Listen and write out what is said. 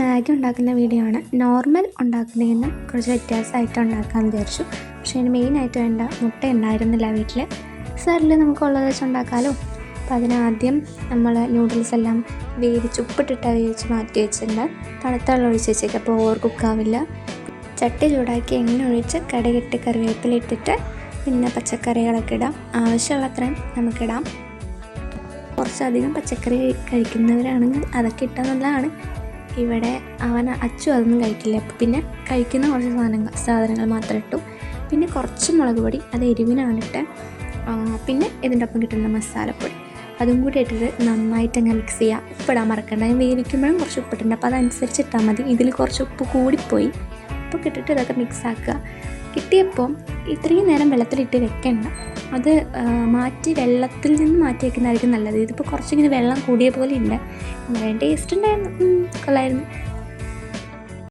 Maggi ഉണ്ടാക്കുന്ന video ആണ്. Normal ഉണ്ടാക്കുന്നതിൽ നിന്നും കുറച്ച് വ്യത്യാസമായിട്ട് ഉണ്ടാക്കാമെന്ന് വിചാരിച്ചു. പക്ഷേ അതിന് മെയിനായിട്ട് വേണ്ട മുട്ട ഉണ്ടായിരുന്നില്ല വീട്ടിൽ. സാറിൽ നമുക്കുള്ളത് വെച്ച് ഉണ്ടാക്കാമല്ലോ. അപ്പോൾ അതിനാദ്യം നമ്മൾ നൂഡിൽസ് എല്ലാം ഉപ്പിട്ടിട്ട് മാറ്റി വെച്ചിട്ടുണ്ട്. തണുത്ത വെള്ളം ഒഴിച്ച് വെച്ചേക്കാം, അപ്പോൾ ഓവർ കുക്കാവില്ല. ചട്ടി ചൂടാക്കി എണ്ണ ഒഴിച്ച് കടുകിട്ട് കറിവേപ്പില ഇട്ടിട്ട് പിന്നെ പച്ചക്കറികളൊക്കെ ഇടാം. ആവശ്യമുള്ളത്രയും നമുക്കിടാം. കുറച്ചധികം പച്ചക്കറി കഴിക്കുന്നവരാണെങ്കിൽ അതൊക്കെ ഇട്ടാൽ നല്ലതാണ്. ഇവിടെ അച്ചു അതൊന്നും കഴിക്കില്ല, അപ്പോൾ പിന്നെ കഴിക്കുന്ന കുറച്ച് സാധനങ്ങൾ മാത്രം ഇട്ടു. പിന്നെ കുറച്ച് മുളക് പൊടി, അത് എരിവിനാണ് ഇട്ട്. പിന്നെ ഇതിൻ്റെ ഒപ്പം കിട്ടുന്ന മസാലപ്പൊടി അതും കൂടി ഇട്ടിട്ട് നന്നായിട്ട് അങ്ങ് മിക്സ് ചെയ്യുക. ഉപ്പിടാൻ മറക്കണ്ട. ഞാൻ വേവിക്കുമ്പോഴും കുറച്ച് ഉപ്പിട്ടുണ്ട്, അപ്പോൾ അതനുസരിച്ച് ഇട്ടാൽ മതി. ഇതിൽ കുറച്ച് ഉപ്പ് കൂടിപ്പോയി. അപ്പോൾ ഇട്ടിട്ട് ഇതൊക്കെ മിക്സാക്കുക. കിട്ടിയപ്പോൾ ഇത്രയും നേരം വെള്ളത്തിലിട്ട് വെക്കണ്ട, അത് വെള്ളത്തിൽ നിന്ന് മാറ്റി വെക്കുന്നതായിരിക്കും നല്ലത്. ഇതിപ്പോൾ കുറച്ചിങ്ങനെ വെള്ളം കൂടിയ പോലെ ഉണ്ട്. ടേസ്റ്റ് ഉണ്ടായിരുന്നു, കൊള്ളായിരുന്നു.